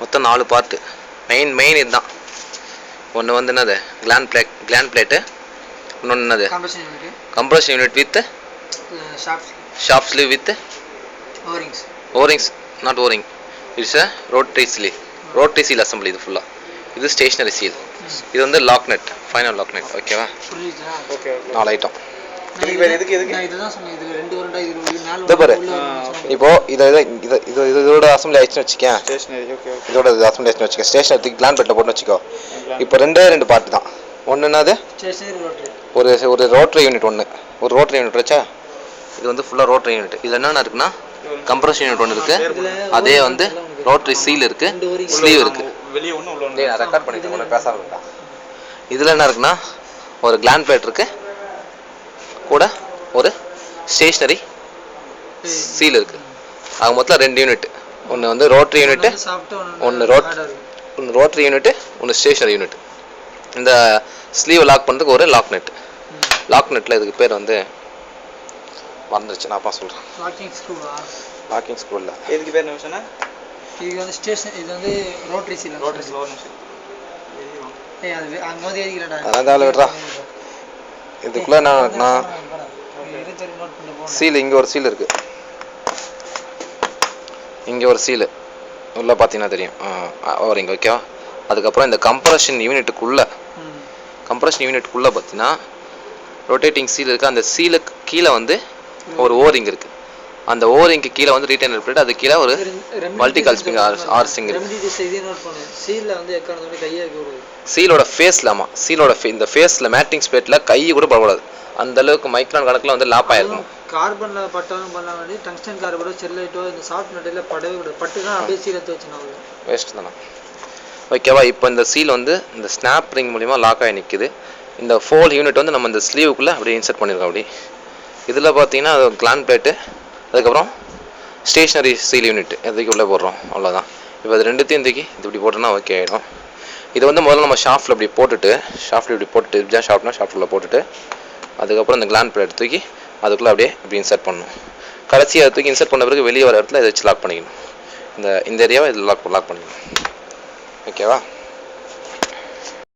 மொத்தம் 4 part. Main இதுதான். ஒன்று வந்து என்னது கிளாண்ட் பிளேட்டு, இன்னொன்று என்னது compression unit with shaft sleeve with O rings, not O ring, it's a rotary seal assembly. இது ஃபுல்லாக இது ஸ்டேஷனரி சீல். இது வந்து lock nut, final lock nut. ஓகேவா? 4 ஐட்டம். பாரு இப்போ இதோட அசம்பிளி ஆயிடுச்சுன்னு வச்சுக்கேன், இதோட அசம்பிளி ஆயிடுச்சுன்னு வச்சுக்கேன், ஸ்டேஷனரி கிளாண்ட் பிளேட்ல போட்டு வச்சுக்கோ. இப்போ 2 பார்ட் தான். ஒன்று என்னது ஒரு ரோட்டரி யூனிட், ஒரு ரோட்டரி யூனிட் வச்சா இது வந்து ஃபுல்லாக ரோட்டரி யூனிட். இதில் என்னென்ன இருக்குன்னா கம்ப்ரஷன் யூனிட் ஒன்று இருக்குது, அதே வந்து ரோட்டரி சீல் இருக்குது, ஸ்லீவ் இருக்குது. ரெக்கார்ட் பண்ணிட்டு ஒன்று பேச இருக்கா. இதில் என்ன இருக்குன்னா ஒரு கிளாண்ட் பிளேட் இருக்குது, கூட ஒரு ஸ்டேஷனரி சீல் இருக்குது. அது மொத்தம் 2 யூனிட். ஒன்று வந்து ரோட்டரி யூனிட்டு, ஒன்று ரோட்டரி யூனிட்டு, ஒன்று ஸ்டேஷனரி யூனிட். இந்த ஸ்லீவ் லாக் பண்ணுறதுக்கு ஒரு லாக் நெட்டில் இதுக்கு பேர் வந்து மறந்துடுச்சு, நான் அப்பா சொல்கிறேன். லாக்கிங் ஸ்க்ரூ இல்லை, இதுக்கு பேர் என்ன சொன்னால் இது வந்து ஸ்டேஷன், இது வந்து ரோட்டரி சீல். அதான் விடுறா. இதுக்குள்ளே நான் சீல், இங்கே ஒரு சீல் இருக்குது, இங்கே ஒரு சீலு உள்ளே பார்த்தீங்கன்னா தெரியும் ஓரிங்க. ஓகேவா? அதுக்கப்புறம் இந்த கம்ப்ரஷன் யூனிட்டுக்குள்ளே பார்த்தீங்கன்னா ரொட்டேட்டிங் சீல் இருக்குது. அந்த சீலுக்கு கீழே வந்து ஒரு ஓரிங் இருக்குது. அந்த ஓரிங்க்கு கீழே வந்து ரீட்டைனர் பிளேட், அது கீழே ஒரு மல்டி கால்ஸ்பிங் ஆர்சிங் இருக்குது. சீலோட ஃபேஸில், ஆமாம், சீலோட இந்த ஃபேஸில் மேட்டிங் ஸ்பேட்டில் கை கூட படக்கூடாது. அந்த அளவுக்கு மைக்ரான் கணக்கில் வந்து லாப் ஆயிருக்கும். கார்பன்ல பட்டாலும் பண்ண வேண்டிய டங்ஸ்டன் கார்பனோ செர்லைட்டோ இந்த சாஃப்ட் மெட்டீரியல் படவே கூடாது. பட்டுனா அப்படியே சீல் எடுத்து வச்சுனாங்க, வேஸ்ட் தானே. ஓகேவா? இப்போ இந்த சீல் வந்து இந்த ஸ்னாப் ரிங் மூலிமா லாக் ஆகி நிற்குது. இந்த ஃபோல் யூனிட் வந்து நம்ம இந்த ஸ்லீவுக்குள்ளே அப்படியே இன்சர்ட் பண்ணியிருக்கோம். அப்படி இதில் பார்த்தீங்கன்னா அது கிளாண்ட் பிளேட்டு, அதுக்கப்புறம் ஸ்டேஷனரி சீல் யூனிட் எதுக்கு உள்ளே போடுறோம், அவ்வளோதான். இப்போ அது ரெண்டுத்தையும் இது இப்படி போட்டோன்னா ஓகே ஆகிடும். இது வந்து முதல்ல நம்ம ஷாஃப்ட்டில் இப்படி போட்டுட்டு இப்படிதான் ஷாஃப்ட்டில் போட்டுட்டு அதுக்கப்புறம் இந்த கிளாண்ட் பிளேட் தூக்கி அதுக்குள்ளே அப்படியே இப்படி இன்சர்ட் பண்ணணும். கடைசி அதை தூக்கி இன்சர்ட் பண்ண பிறகு வெளியே வர இடத்துல இதை வச்சு லாக் பண்ணிக்கணும். இந்த ஏரியாவை இதில் லாக் பண்ணிக்கணும். ஓகேவா?